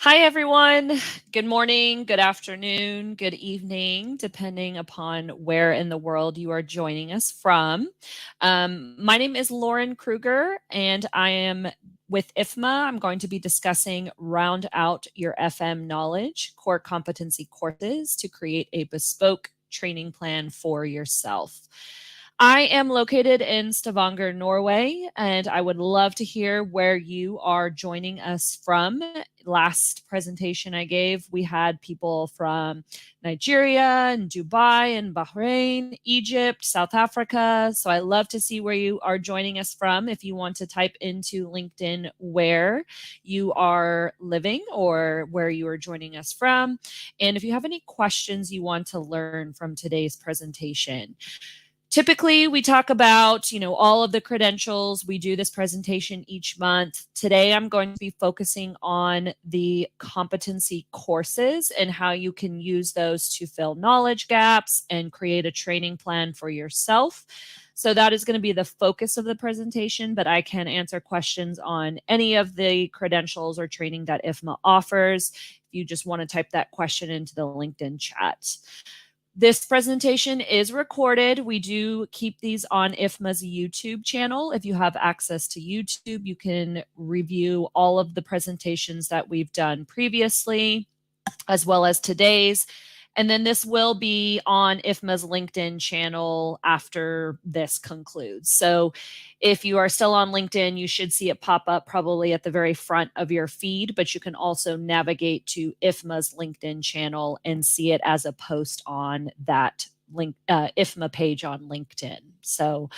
Hi, everyone. Good morning, good afternoon, good evening, depending upon where in the world you are joining us from. My name is Lauren Kruger, and I am with IFMA. I'm going to be discussing Round Out Your FM Knowledge Core Competency Courses to create a bespoke training plan for yourself. I am located in Stavanger, Norway, and I would love to hear where you are joining us from. Last presentation I gave, we had people from Nigeria and Dubai and Bahrain, Egypt, South Africa. So I love to see where you are joining us from. If you want to type into LinkedIn where you are living or where you are joining us from. And if you have any questions you want to learn from today's presentation. Typically, we talk about, all of the credentials. We do this presentation each month. Today, I'm going to be focusing on the competency courses and how you can use those to fill knowledge gaps and create a training plan for yourself. So that is going to be the focus of the presentation, but I can answer questions on any of the credentials or training that IFMA offers. If you just want to type that question into the LinkedIn chat. This presentation is recorded. We do keep these on IFMA's YouTube channel. If you have access to YouTube, you can review all of the presentations that we've done previously, as well as today's. And then this will be on IFMA's LinkedIn channel after this concludes. So if you are still on LinkedIn, you should see it pop up probably at the very front of your feed, but you can also navigate to IFMA's LinkedIn channel and see it as a post on that IFMA page on LinkedIn. So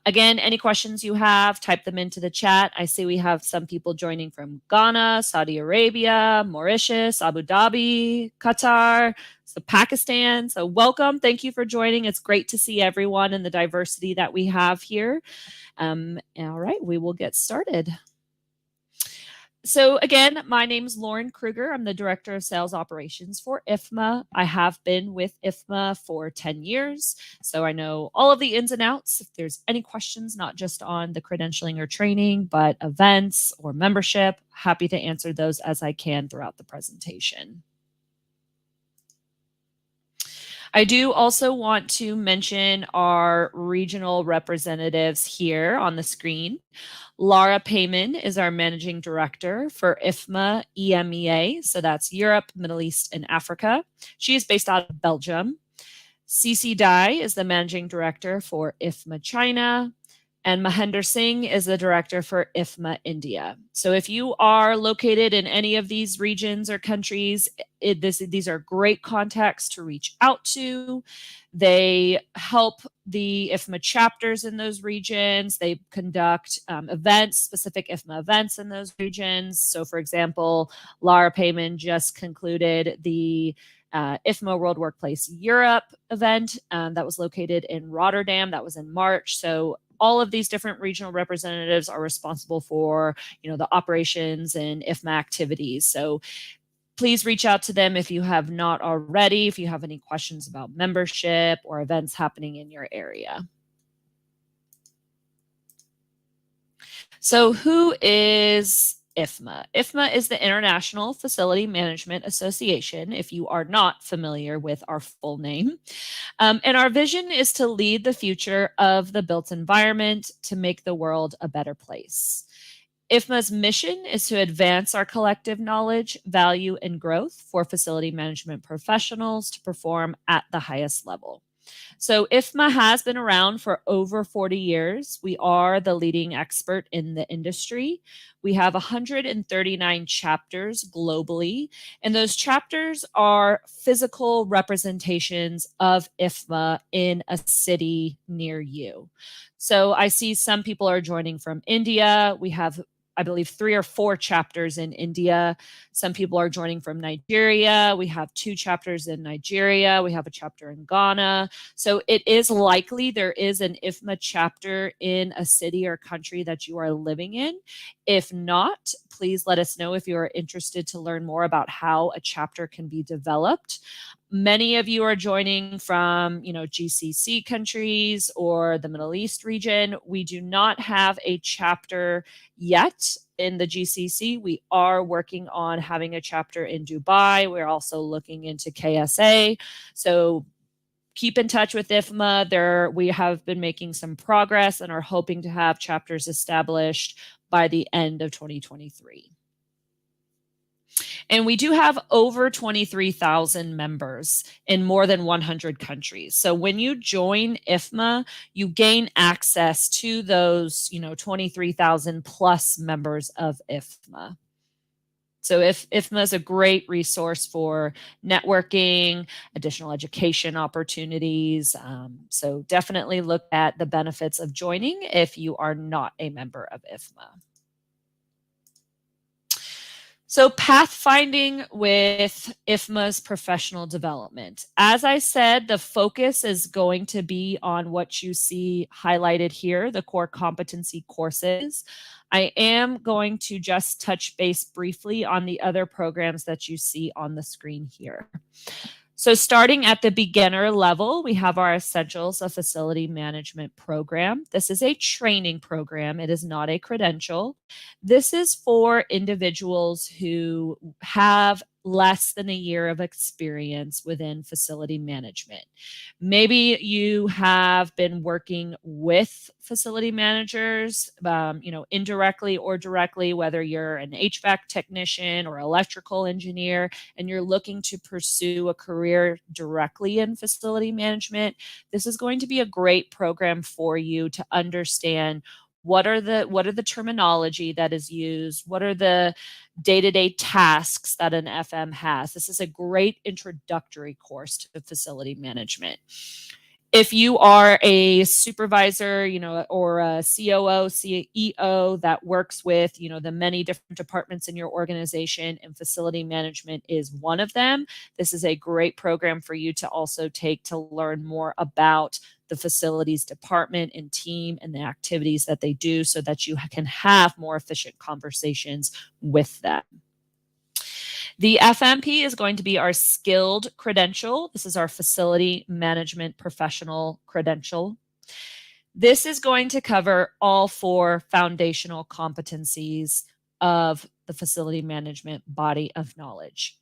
again, any questions you have, type them into the chat. I see we have some people joining from Ghana, Saudi Arabia, Mauritius, Abu Dhabi, Qatar, so Pakistan. So welcome. Thank you for joining. It's great to see everyone and the diversity that we have here. All right, we will get started. So again, my name is Lauren Kruger. I'm the Director of Sales Operations for IFMA. I have been with IFMA for 10 years, so I know all of the ins and outs. If there's any questions, not just on the credentialing or training, but events or membership, happy to answer those as I can throughout the presentation. I do also want to mention our regional representatives here on the screen. Laura Payman is our Managing Director for IFMA EMEA, so that's Europe, Middle East, and Africa. She is based out of Belgium. CC Dai is the Managing Director for IFMA China, and Mahender Singh is the Director for IFMA India. So if you are located in any of these regions or countries, these are great contacts to reach out to. They help the IFMA chapters in those regions. They conduct events, specific IFMA events in those regions. So for example, Lara Payman just concluded the IFMA World Workplace Europe event that was located in Rotterdam. That was in March. So all of these different regional representatives are responsible for, the operations and IFMA activities. So please reach out to them if you have not already, if you have any questions about membership or events happening in your area. So who is IFMA? IFMA is the International Facility Management Association, if you are not familiar with our full name. And our vision is to lead the future of the built environment to make the world a better place. IFMA's mission is to advance our collective knowledge, value, and growth for facility management professionals to perform at the highest level. So IFMA has been around for over 40 years. We are the leading expert in the industry. We have 139 chapters globally, and those chapters are physical representations of IFMA in a city near you. So I see some people are joining from India. We have, I believe, 3 or 4 chapters in India. Some people are joining from Nigeria. We have 2 chapters in Nigeria. We have a chapter in Ghana. So it is likely there is an IFMA chapter in a city or country that you are living in. If not, please let us know if you are interested to learn more about how a chapter can be developed. Many of you are joining from, GCC countries or the Middle East region. We do not have a chapter yet within the GCC. We are working on having a chapter in Dubai. We're also looking into KSA. So keep in touch with IFMA. We have been making some progress and are hoping to have chapters established by the end of 2023. And we do have over 23,000 members in more than 100 countries. So when you join IFMA, you gain access to those, 23,000 plus members of IFMA. So IFMA is a great resource for networking, additional education opportunities. So definitely look at the benefits of joining if you are not a member of IFMA. So pathfinding with IFMA's professional development. As I said, the focus is going to be on what you see highlighted here, the core competency courses. I am going to just touch base briefly on the other programs that you see on the screen here. So starting at the beginner level, we have our Essentials of Facility Management program. This is a training program. It is not a credential. This is for individuals who have less than a year of experience within facility management. Maybe you have been working with facility managers, indirectly or directly, whether you're an HVAC technician or electrical engineer, and you're looking to pursue a career directly in facility management. This is going to be a great program for you to understand what are the terminology that is used, what are the day-to-day tasks that an FM has. This is a great introductory course to facility management. If you are a supervisor, or a COO, CEO that works with, the many different departments in your organization, and facility management is one of them, this is a great program for you to also take to learn more about the facilities department and team and the activities that they do so that you can have more efficient conversations with them. The FMP is going to be our skilled credential. This is our facility management professional credential. This is going to cover all 4 foundational competencies of the facility management body of knowledge.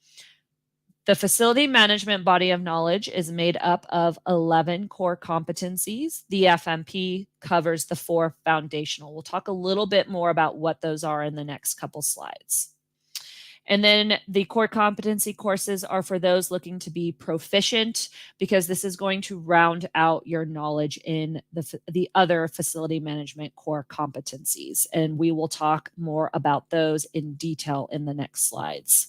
The facility management body of knowledge is made up of 11 core competencies. The FMP covers the 4 foundational. We'll talk a little bit more about what those are in the next couple slides. And then the core competency courses are for those looking to be proficient, because this is going to round out your knowledge in the other facility management core competencies. And we will talk more about those in detail in the next slides.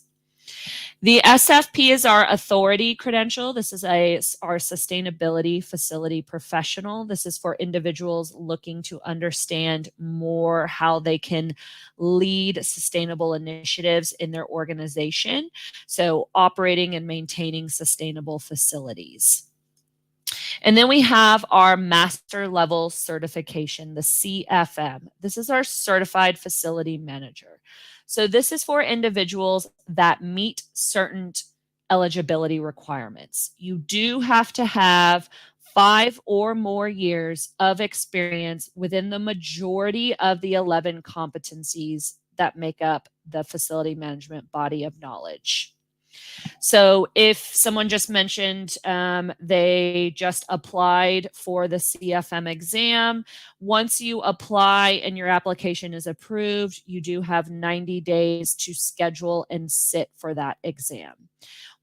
The SFP is our authority credential. This is our sustainability facility professional. This is for individuals looking to understand more how they can lead sustainable initiatives in their organization. So operating and maintaining sustainable facilities. And then we have our master level certification, the CFM. This is our certified facility manager. So this is for individuals that meet certain eligibility requirements. You do have to have 5 or more years of experience within the majority of the 11 competencies that make up the facility management body of knowledge. So if someone just mentioned they just applied for the CFM exam, once you apply and your application is approved, you do have 90 days to schedule and sit for that exam.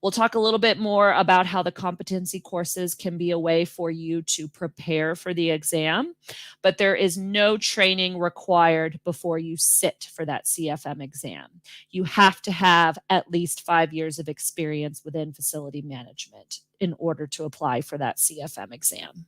We'll talk a little bit more about how the competency courses can be a way for you to prepare for the exam, but there is no training required before you sit for that CFM exam. You have to have at least 5 years of experience within facility management in order to apply for that CFM exam.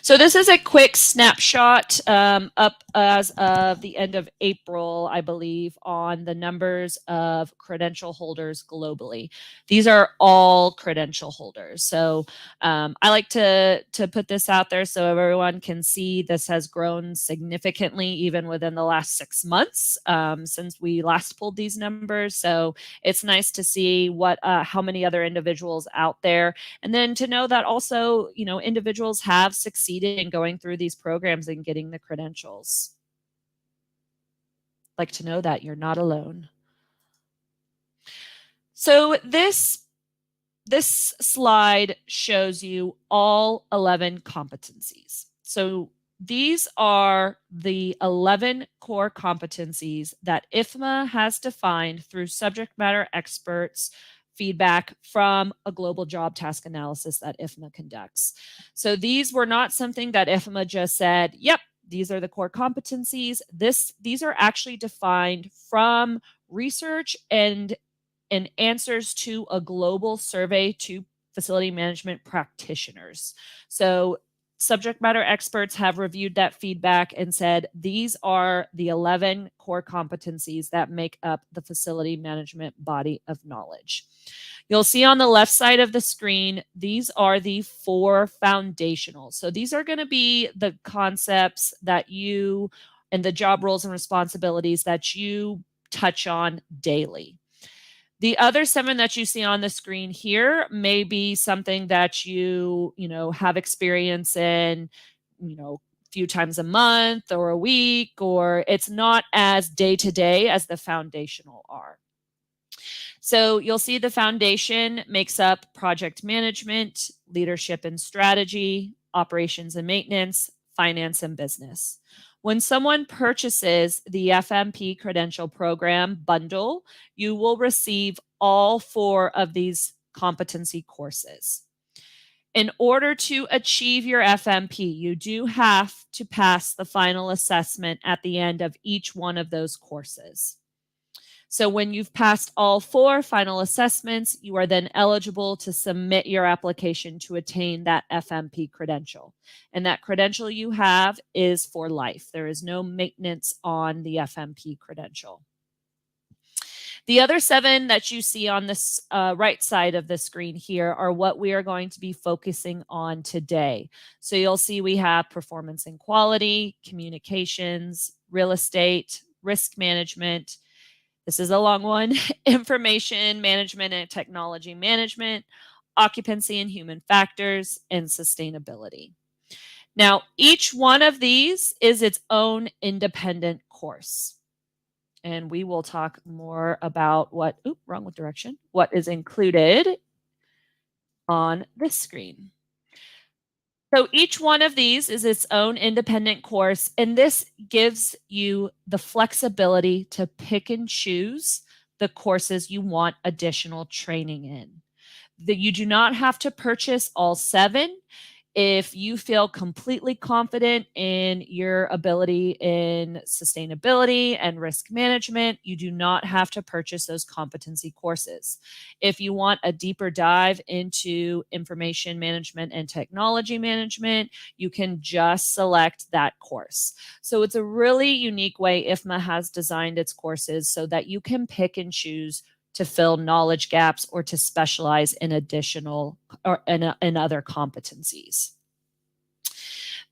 So this is a quick snapshot up as of the end of April, I believe, on the numbers of credential holders globally. These are all credential holders. So I like to put this out there so everyone can see this has grown significantly even within the last 6 months since we last pulled these numbers. So it's nice to see how many other individuals out there, and then to know that also, individuals have succeeded succeeded in going through these programs and getting the credentials. I'd like to know that you're not alone. So this slide shows you all 11 competencies. So these are the 11 core competencies that IFMA has defined through subject matter experts' feedback from a global job task analysis that IFMA conducts. So these were not something that IFMA just said, yep, these are the core competencies. These are actually defined from research and answers to a global survey to facility management practitioners. So subject matter experts have reviewed that feedback and said these are the 11 core competencies that make up the facility management body of knowledge. You'll see on the left side of the screen, these are the 4 foundational. So these are going to be the concepts that you and the job roles and responsibilities that you touch on daily. The other 7 that you see on the screen here may be something that you have experience in, a few times a month or a week, or it's not as day-to-day as the foundational are. So you'll see the foundation makes up project management, leadership and strategy, operations and maintenance, finance and business. When someone purchases the FMP credential program bundle, you will receive all 4 of these competency courses. In order to achieve your FMP, you do have to pass the final assessment at the end of each one of those courses. So when you've passed all 4 final assessments, you are then eligible to submit your application to attain that FMP credential. And that credential you have is for life. There is no maintenance on the FMP credential. The other 7 that you see on this right side of the screen here are what we are going to be focusing on today. So you'll see we have performance and quality, communications, real estate, risk management. This is a long one. Information management and technology management, occupancy and human factors, and sustainability. Now, each one of these is its own independent course. And we will talk more about what is included on this screen. So each one of these is its own independent course, and this gives you the flexibility to pick and choose the courses you want additional training in. You do not have to purchase all 7. If you feel completely confident in your ability in sustainability and risk management, you do not have to purchase those competency courses. If you want a deeper dive into information management and technology management, you can just select that course. So it's a really unique way IFMA has designed its courses so that you can pick and choose to fill knowledge gaps or to specialize in additional or in other competencies.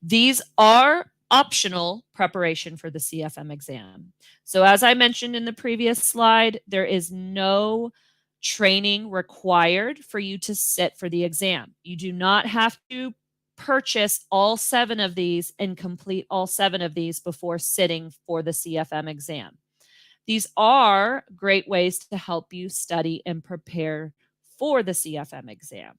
These are optional preparation for the CFM exam. So as I mentioned in the previous slide, there is no training required for you to sit for the exam. You do not have to purchase all 7 of these and complete all 7 of these before sitting for the CFM exam. These are great ways to help you study and prepare for the CFM exam.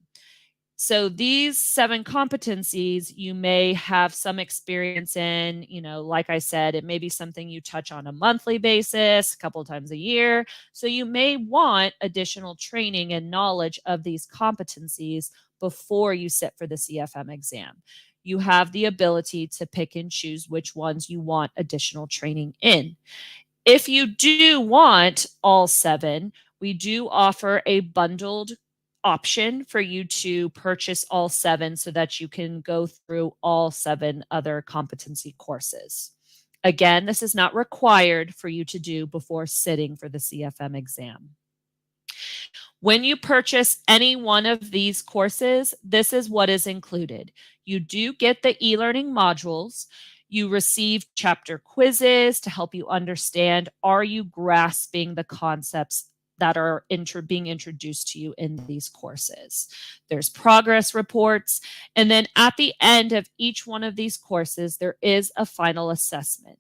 So these 7 competencies you may have some experience in, like I said, it may be something you touch on a monthly basis, a couple of times a year. So you may want additional training and knowledge of these competencies before you sit for the CFM exam. You have the ability to pick and choose which ones you want additional training in. If you do want all 7, we do offer a bundled option for you to purchase all 7 so that you can go through all 7 other competency courses. Again, this is not required for you to do before sitting for the CFM exam. When you purchase any one of these courses, this is what is included. You do get the e-learning modules. You receive chapter quizzes to help you understand, are you grasping the concepts that are being introduced to you in these courses. There's progress reports, and then at the end of each one of these courses, there is a final assessment.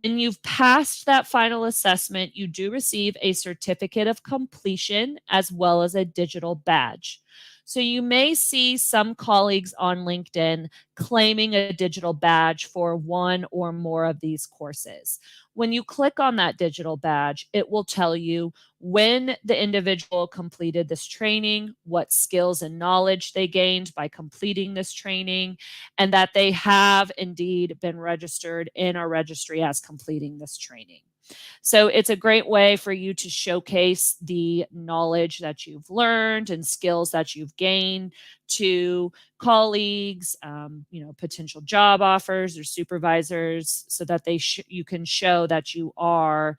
When you've passed that final assessment, you do receive a certificate of completion as well as a digital badge. So you may see some colleagues on LinkedIn claiming a digital badge for one or more of these courses. When you click on that digital badge, it will tell you when the individual completed this training, what skills and knowledge they gained by completing this training, and that they have indeed been registered in our registry as completing this training. So it's a great way for you to showcase the knowledge that you've learned and skills that you've gained to colleagues, potential job offers or supervisors, so that you can show that you are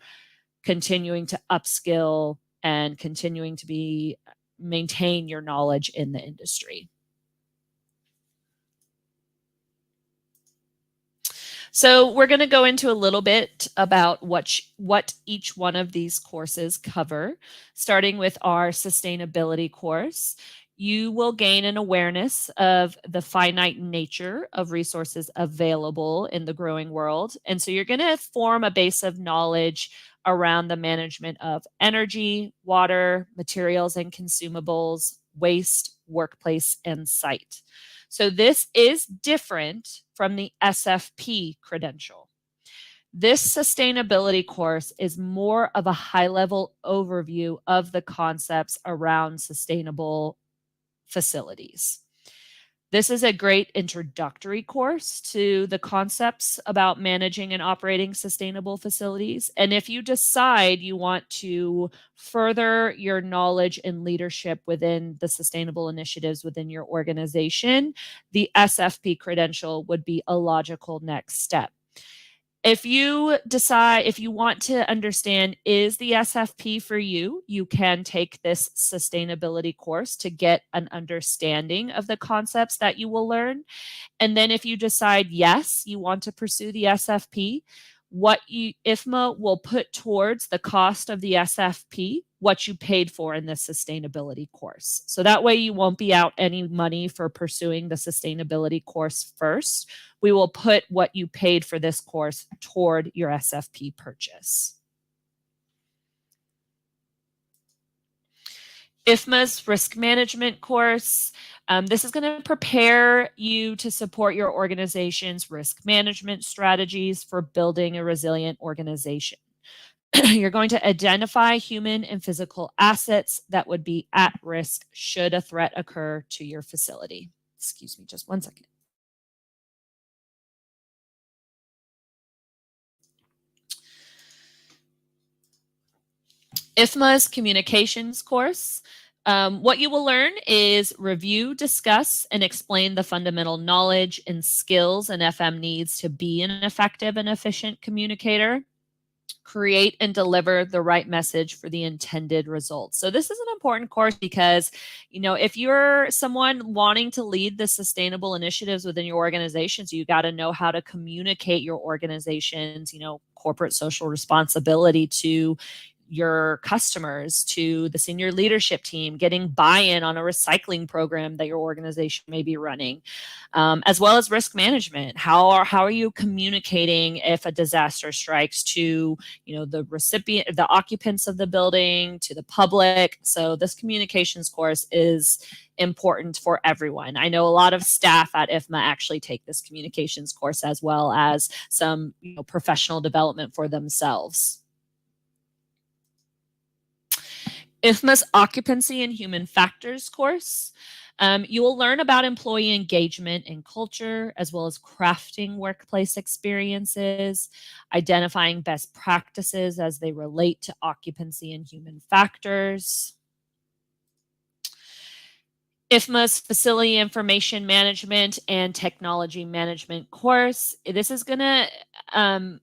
continuing to upskill and continuing to maintain your knowledge in the industry. So we're going to go into a little bit about what each one of these courses cover, starting with our sustainability course. You will gain an awareness of the finite nature of resources available in the growing world. And so you're going to form a base of knowledge around the management of energy, water, materials and consumables, waste, workplace, and site. So this is different from the SFP credential. This sustainability course is more of a high-level overview of the concepts around sustainable facilities. This is a great introductory course to the concepts about managing and operating sustainable facilities. And if you decide you want to further your knowledge and leadership within the sustainable initiatives within your organization, the SFP credential would be a logical next step. If you want to understand, is the SFP for you, you can take this sustainability course to get an understanding of the concepts that you will learn. And then if you decide, yes, you want to pursue the SFP, IFMA will put towards the cost of the SFP what you paid for in this sustainability course. So that way you won't be out any money for pursuing the sustainability course first. We will put what you paid for this course toward your SFP purchase. IFMA's risk management course. This is going to prepare you to support your organization's risk management strategies for building a resilient organization. You're going to identify human and physical assets that would be at risk should a threat occur to your facility. Excuse me, just one second. IFMA's communications course. What you will learn is review, discuss, and explain the fundamental knowledge and skills an FM needs to be an effective and efficient communicator. Create and deliver the right message for the intended results. So this is an important course because, if you're someone wanting to lead the sustainable initiatives within your organizations, you got to know how to communicate your organization's, corporate social responsibility to your customers, to the senior leadership team, getting buy-in on a recycling program that your organization may be running, as well as risk management. How are you communicating if a disaster strikes to the recipient, the occupants of the building, to the public? So this communications course is important for everyone. I know a lot of staff at IFMA actually take this communications course as well as some professional development for themselves. IFMA's Occupancy and Human Factors course. You will learn about employee engagement and culture, as well as crafting workplace experiences, identifying best practices as they relate to occupancy and human factors. IFMA's Facility Information Management and Technology Management course. This is going to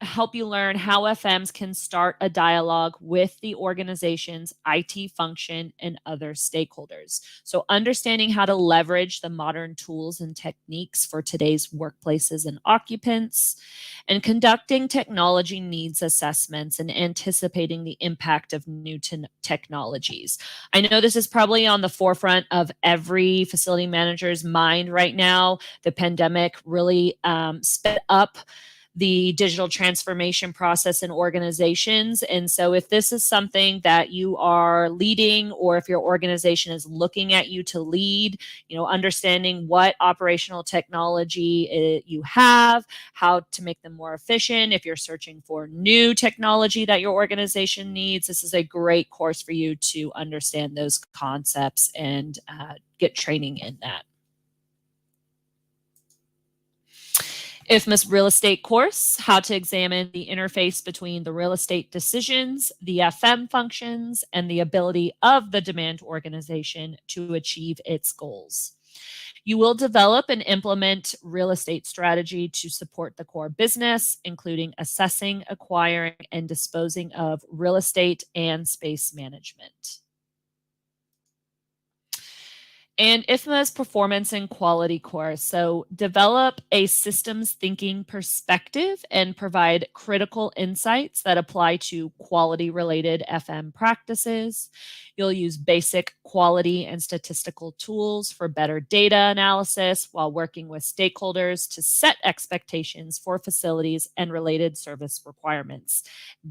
help you learn how FMs can start a dialogue with the organization's IT function and other stakeholders. So understanding how to leverage the modern tools and techniques for today's workplaces and occupants, and conducting technology needs assessments and anticipating the impact of new technologies. I know this is probably on the forefront of every facility manager's mind right now. The pandemic really sped up the digital transformation process in organizations. And so if this is something that you are leading, or if your organization is looking at you to lead, understanding what operational technology you have, how to make them more efficient, if you're searching for new technology that your organization needs, this is a great course for you to understand those concepts and get training in that. IFMA's real estate course, how to examine the interface between the real estate decisions, the FM functions, and the ability of the demand organization to achieve its goals. You will develop and implement real estate strategy to support the core business, including assessing, acquiring, and disposing of real estate and space management. And IFMA's performance and quality course. So develop a systems thinking perspective and provide critical insights that apply to quality related FM practices. You'll use basic quality and statistical tools for better data analysis while working with stakeholders to set expectations for facilities and related service requirements.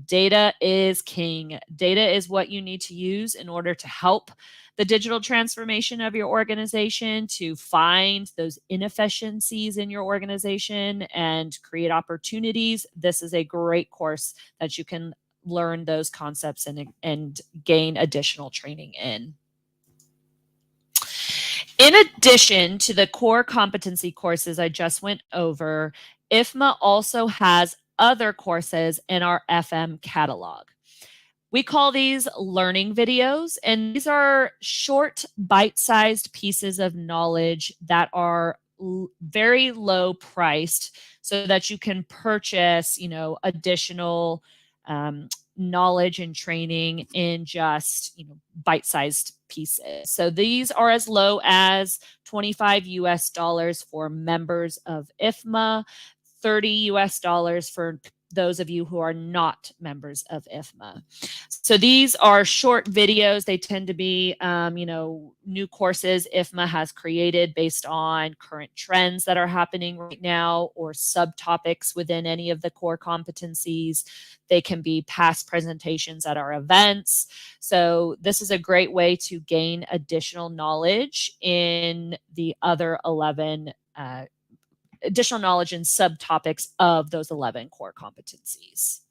Data is king. Data is what you need to use in order to help the digital transformation of your organization, to find those inefficiencies in your organization and create opportunities. This is a great course that you can learn those concepts and gain additional training in. In addition to the core competency courses I just went over, IFMA also has other courses in our FM catalog. We call these learning videos, and these are short, bite-sized pieces of knowledge that are very low priced so that you can purchase, additional knowledge and training in just, bite-sized pieces. So these are as low as $25 for members of IFMA, $30 for those of you who are not members of IFMA. So these are short videos. They tend to be, new courses IFMA has created based on current trends that are happening right now or subtopics within any of the core competencies. They can be past presentations at our events. So this is a great way to gain additional knowledge in the other 11 additional knowledge and subtopics of those 11 core competencies.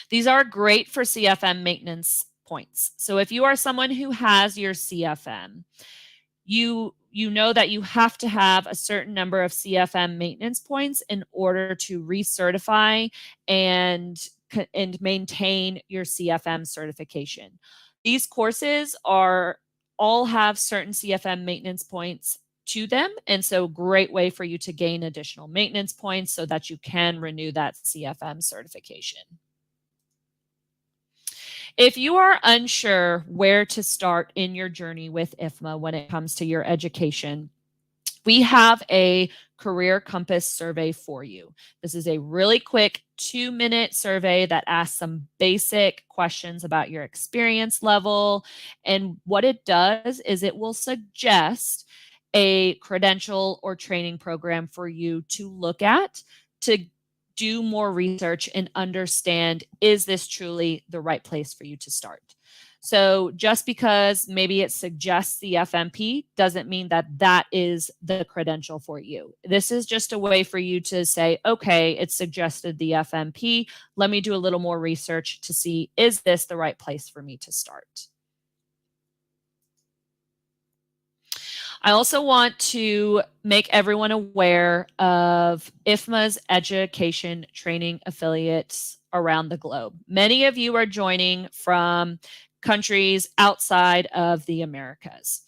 These are great for CFM maintenance points. So if you are someone who has your CFM, you know that you have to have a certain number of CFM maintenance points in order to recertify and maintain your CFM certification. These courses all have certain CFM maintenance points to them. And so great way for you to gain additional maintenance points so that you can renew that CFM certification. If you are unsure where to start in your journey with IFMA when it comes to your education, we have a career compass survey for you. This is a really quick 2-minute survey that asks some basic questions about your experience level. And what it does is it will suggest a credential or training program for you to look at to do more research and understand, is this truly the right place for you to start? So just because maybe it suggests the FMP doesn't mean that that is the credential for you. This is just a way for you to say, okay, it suggested the FMP. Let me do a little more research to see, is this the right place for me to start? I also want to make everyone aware of IFMA's education training affiliates around the globe. Many of you are joining from countries outside of the Americas.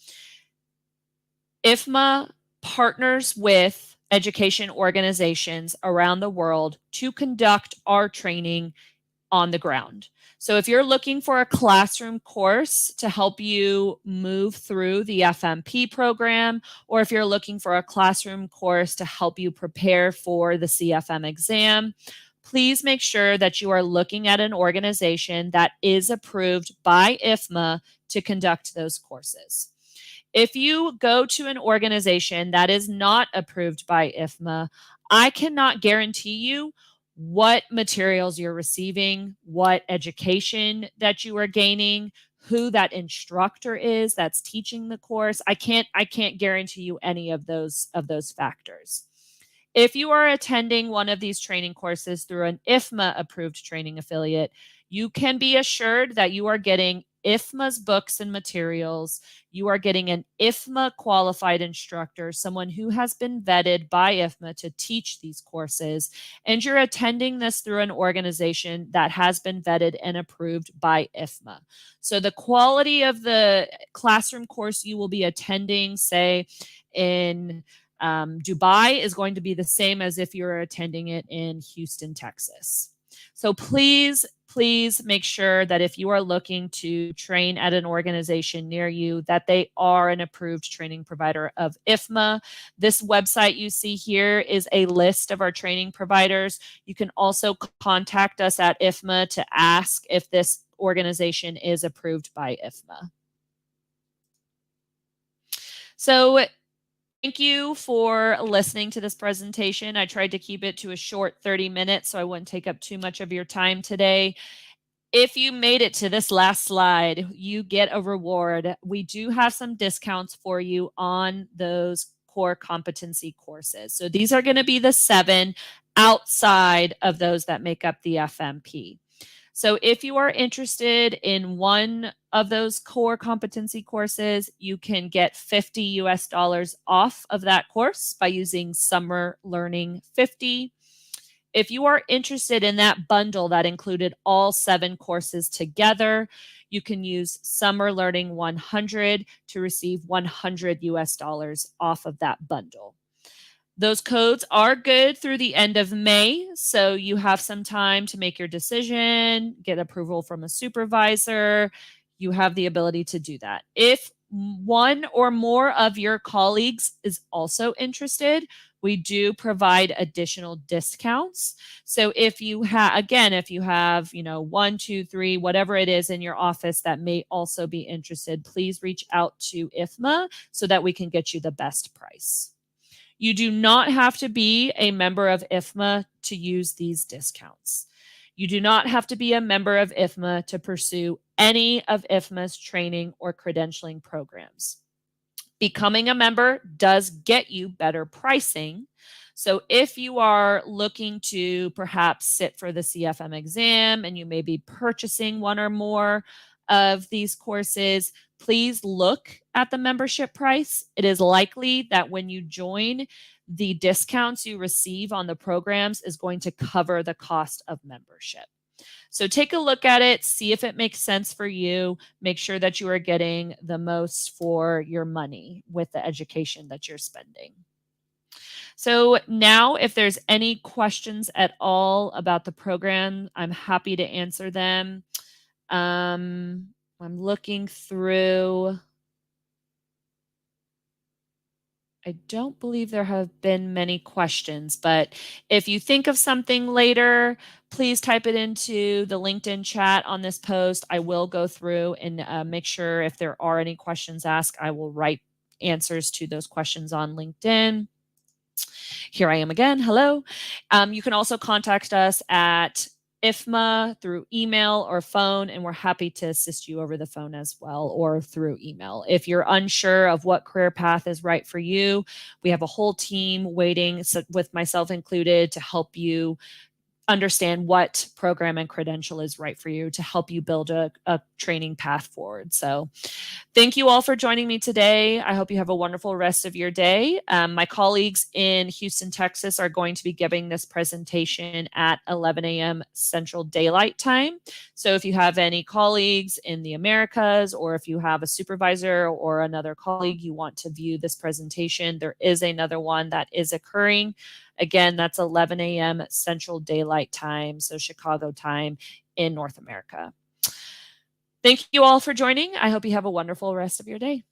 IFMA partners with education organizations around the world to conduct our training on the ground. So if you're looking for a classroom course to help you move through the FMP program, or if you're looking for a classroom course to help you prepare for the CFM exam, please make sure that you are looking at an organization that is approved by IFMA to conduct those courses. If you go to an organization that is not approved by IFMA, I cannot guarantee you what materials you're receiving, what education that you are gaining, who that instructor is that's teaching the course. I can't guarantee you any of those factors. If you are attending one of these training courses through an IFMA approved training affiliate, you can be assured that you are getting IFMA's books and materials. You are getting an IFMA qualified instructor, someone who has been vetted by IFMA to teach these courses, and you're attending this through an organization that has been vetted and approved by IFMA. So the quality of the classroom course you will be attending, say in Dubai, is going to be the same as if you're attending it in Houston, Texas. So please make sure that if you are looking to train at an organization near you, that they are an approved training provider of IFMA. This website you see here is a list of our training providers. You can also contact us at IFMA to ask if this organization is approved by IFMA. So thank you for listening to this presentation. I tried to keep it to a short 30 minutes so I wouldn't take up too much of your time today. If you made it to this last slide, you get a reward. We do have some discounts for you on those core competency courses. So these are going to be the 7 outside of those that make up the FMP. So if you are interested in one of those core competency courses, you can get $50 off of that course by using Summer Learning 50. If you are interested in that bundle that included all 7 courses together, you can use Summer Learning 100 to receive $100 off of that bundle. Those codes are good through the end of May, so you have some time to make your decision, get approval from a supervisor. You have the ability to do that. If one or more of your colleagues is also interested, we do provide additional discounts. So if you have, again, if you have, 1, 2, 3, whatever it is in your office that may also be interested, please reach out to IFMA so that we can get you the best price. You do not have to be a member of IFMA to use these discounts. You do not have to be a member of IFMA to pursue any of IFMA's training or credentialing programs. Becoming a member does get you better pricing. So if you are looking to perhaps sit for the CFM exam and you may be purchasing one or more of these courses, please look at the membership price. It is likely that when you join, the discounts you receive on the programs is going to cover the cost of membership. So take a look at it, see if it makes sense for you. Make sure that you are getting the most for your money with the education that you're spending. So now, if there's any questions at all about the program, I'm happy to answer them. I'm looking through. I don't believe there have been many questions, but if you think of something later, please type it into the LinkedIn chat on this post. I will go through and make sure if there are any questions asked, I will write answers to those questions on LinkedIn. Here I am again. Hello. You can also contact us at IFMA through email or phone, and we're happy to assist you over the phone as well or through email. If you're unsure of what career path is right for you, we have a whole team waiting, with myself included, to help you understand what program and credential is right for you to help you build a training path forward. So thank you all for joining me today. I hope you have a wonderful rest of your day. My colleagues in Houston, Texas are going to be giving this presentation at 11 a.m. Central Daylight Time. So if you have any colleagues in the Americas, or if you have a supervisor or another colleague you want to view this presentation, there is another one that is occurring. Again, that's 11 a.m. Central Daylight Time, so Chicago time in North America. Thank you all for joining. I hope you have a wonderful rest of your day.